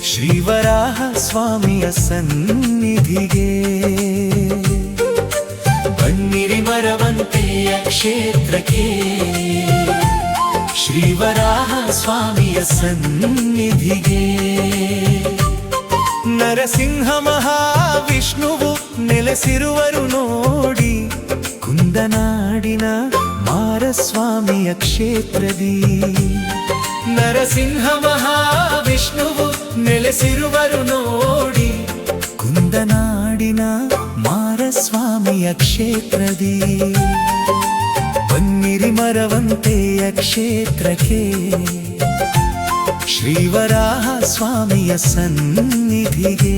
ಶ್ರೀವರಾಹ ಸ್ವಾಮಿಯ ಸನ್ನಿಧಿಗೆ ಬನ್ನಿರಿ ಮರವಂತೆಯ ಕ್ಷೇತ್ರಕ್ಕೆ ಶ್ರೀವರಾಹ ಸ್ವಾಮಿಯ ಸನ್ನಿಧಿಗೆ ನರಸಿಂಹ ಮಹಾವಿಷ್ಣುವು ನೆಲೆಸಿರುವರು ನೋಡಿ ಕುಂದನಾಡಿನ ಮಾರಸ್ವಾಮಿಯ ಕ್ಷೇತ್ರದಿ ನರಸಿಂಹ ಮಹಾವಿಷ್ಣುವು ನೆಲೆಸಿರುವರು ನೋಡಿ ಕುಂದನಾಡಿನ ಮಾರಸ್ವಾಮಿಯ ಕ್ಷೇತ್ರದಿ ಬನ್ನಿರಿ ಮರವಂತೆಯ ಕ್ಷೇತ್ರಕ್ಕೆ ಶ್ರೀವರಾಹ ಸ್ವಾಮಿಯ ಸನ್ನಿಧಿಗೆ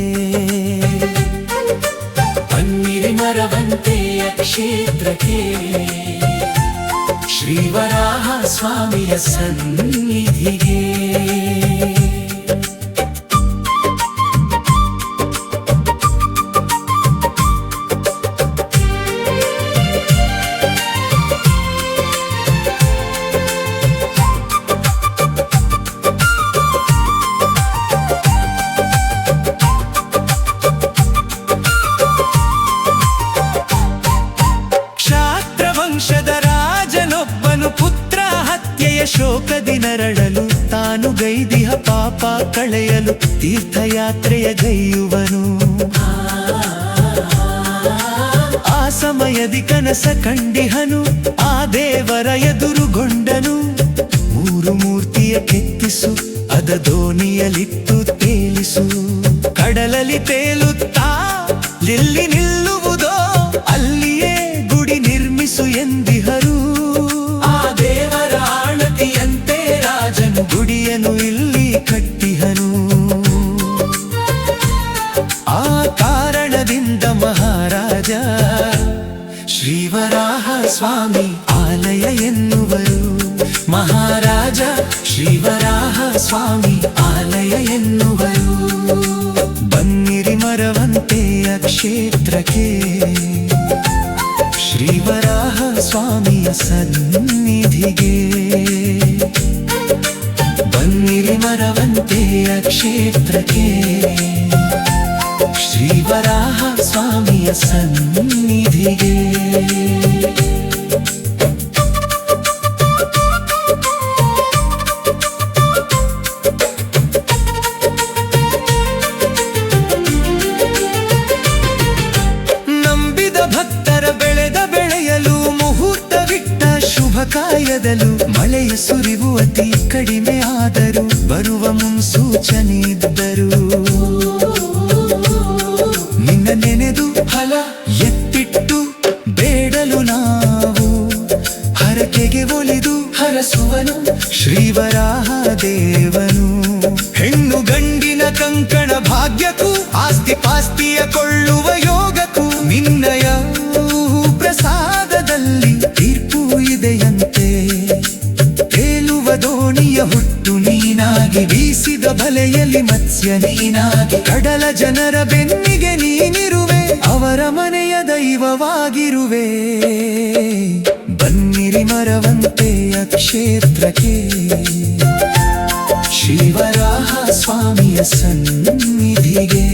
ಬನ್ನಿರಿ ಮರವಂತೆಯ ಕ್ಷೇತ್ರಕ್ಕೆ ಶ್ರೀವರಾಹ ಸ್ವಾಮಿಯ ಸನ್ನಿಧಿಗೆ ಶೋಕದಿ ನರಳಲು ತಾನು ಗೈದಿಹ ಪಾಪ ಕಳೆಯಲು ತೀರ್ಥಯಾತ್ರೆಯ ಗೈಯುವನು ಆ ಸಮಯದಿ ಕನಸ ಕಂಡಿಹನು ಆ ದೇವರ ಎದುರುಗೊಂಡನು ಮೂರು ಮೂರ್ತಿಯ ಕೆತ್ತಿಸು ಅದ ದೋಣಿಯಲಿಟ್ಟು ತೇಲಿಸು ಕಡಲಲ್ಲಿ ತೇಲುತ್ತಾ ಎಲ್ಲಿ ನಿಲ್ಲುವುದೋ ಅಲ್ಲಿಯೇ ಗುಡಿ ನಿರ್ಮಿಸು ಎಂದಿಹರು ರಾಜನು ಗುಡಿಯನು ಇಲ್ಲಿ ಕಟ್ಟಿಹನು ಆ ಕಾರಣದಿಂದ ಮಹಾರಾಜ ಶ್ರೀವರಾಹ ಸ್ವಾಮಿ ಆಲಯ ಎನ್ನುವರು ಮಹಾರಾಜ ಶ್ರೀವರಾಹ ಸ್ವಾಮಿ ಆಲಯ ಎನ್ನುವರು ಬನ್ನಿರಿ ಮರವಂತೆಯ ಕ್ಷೇತ್ರಕ್ಕೆ ಶ್ರೀವರಾಹ ಸ್ವಾಮಿಯ ಸನ್ನಿಧಿಗೆ ಬನ್ನಿರಿ ಮರವಂತೆಯ ಕ್ಷೇತ್ರಕ್ಕೆ ಶ್ರೀವರಾಹ ಸ್ವಾಮಿಯ ಸನ್ನಿಧಿಗೆ ನಂಬಿದ ಭಕ್ತರ ಬೆಳೆದ ಬೆಳೆಯಲು ಮುಹೂರ್ತವಿಟ್ಟ ಶುಭ ಕಾಯದಲು ಮಳೆಯ ಸುರಿವು ಅತಿ ಕಡಿಮೆ ಆದರೂ ಬರುವ ಮುನ್ಸೂಚನೆ ಇದ್ದರು ನಿನ್ನ ನೆನೆದು ಫಲ ಎತ್ತಿಟ್ಟು ಬೇಡಲು ನಾವು ಹರಕೆಗೆ ಒಲಿದು ಹರಸುವನು ಶ್ರೀವರಾಹ ದೇವನು ಹೆಣ್ಣು ಗಂಡಿನ ಕಂಕಣ ಭಾಗ್ಯಕ್ಕೂ ಆಸ್ತಿ ಪಾಸ್ತಿಯ ಕೊಳ್ಳುವ ಯೋಗಕ್ಕೂ ನಿನ್ನಯ ಪ್ರಸಾದದಲ್ಲಿ ತೀರ್ಪು ಇದೆಯಂತೆ ತೇಲುವ ದೋಣಿಯ ಹುಟ್ಟು ನೀನಾಗಿ ಬೀಸಿದ ಬಲೆಯಲ್ಲಿ ಮತ್ಸ್ಯ ನೀನಾಗಿ ಕಡಲ ಜನರ ಬೆನ್ನಿಗೆ ನೀನಿರುವೆ ಅವರ ಮನೆಯ ದೈವವಾಗಿರುವೆ ಬನ್ನಿರಿ ಮರವಂತೆಯ ಕ್ಷೇತ್ರಕ್ಕೆ ಶ್ರೀವರಾಹ ಸ್ವಾಮಿಯ ಸನ್ನಿಧಿಗೆ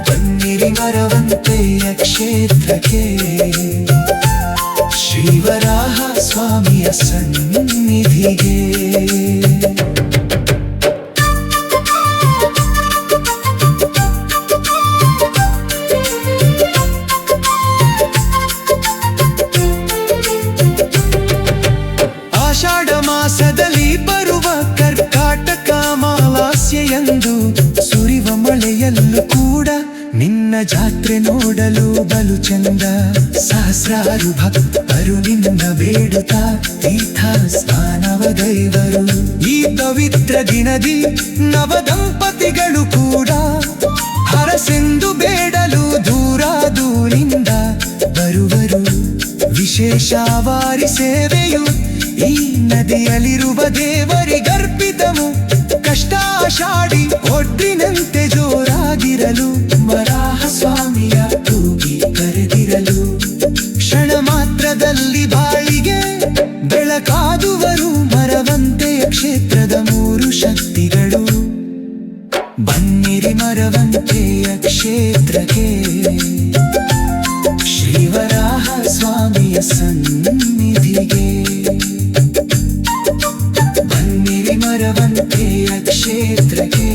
ಬನ್ನಿರಿ ಮರವಂತೆಯ ಕ್ಷೇತ್ರಕ್ಕೆ ಶ್ರೀವರಾಹ ಸ್ವಾಮಿಯ ಸನ್ನಿಧಿಗೆ ಆಷಾಢ ಮಾಸದಲ್ಲಿ ಬರುವ ಕರ್ಕಾಟಕ ಮಾಲಾಸ್ಯೆಯಂದು ಸುರಿವ ಮಳೆಯಲ್ಲೂ ಕೂಡ ನಿನ್ನ ಜಾತ್ರೆ ನೋಡಲು ಬಲು ಚಂದ ಸಹಸ್ರಾರು ಭಕ್ತರು ನಿನ್ನ ಬೇಡುತ್ತಾ ತೀರ್ಥ ಸ್ನಾನವಗೈವರು ಈ ಪವಿತ್ರ ದಿನದಿ ನವ ದಂಪತಿಗಳು ಕೂಡ ಹರಸೆಂದು ಬೇಡಲು ದೂರ ದೂರಿಂದ ಬರುವರು ವಿಶೇಷ ವಾರಿ ಸೇವೆಯು ಈ ನದಿಯಲ್ಲಿರುವ ದೇವರಿಗರ್ಪಿತವು ಕಷ್ಟಾಷಾಢಿ ಒಡ್ಡಿನಂತೆ ಜೋರಾಗಿರಲು ವರಾಹ ಸ್ವಾಮಿಯ ತೂಗಿ ಕರೆದಿರಲು ಕ್ಷಣ ಮಾತ್ರದಲ್ಲಿ ಬಾಳಿಗೆ ಬೆಳಕಾದುವರು ಮರವಂತೆಯ ಕ್ಷೇತ್ರ ಮರವಂತೆಯ ಕ್ಷೇತ್ರಕ್ಕೆ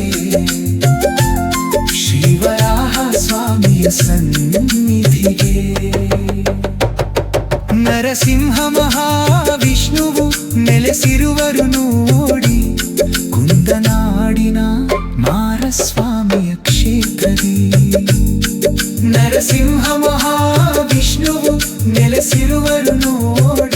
ಶ್ರೀವರಾಹ ಸ್ವಾಮಿಯ ಸನ್ನಿಧಿಗೆ. ನರಸಿಂಹ ಮಹಾವಿಷ್ಣುವು ನೆಲೆಸಿರುವರು ನೋಡಿ ಕುಂದನಾಡಿನ ಮಾರಸ್ವಾಮಿಯ ಕ್ಷೇತ್ರದಿ. ನರಸಿಂಹ ಮಹಾವಿಷ್ಣುವು ನೆಲೆಸಿರುವರು ನೋಡಿ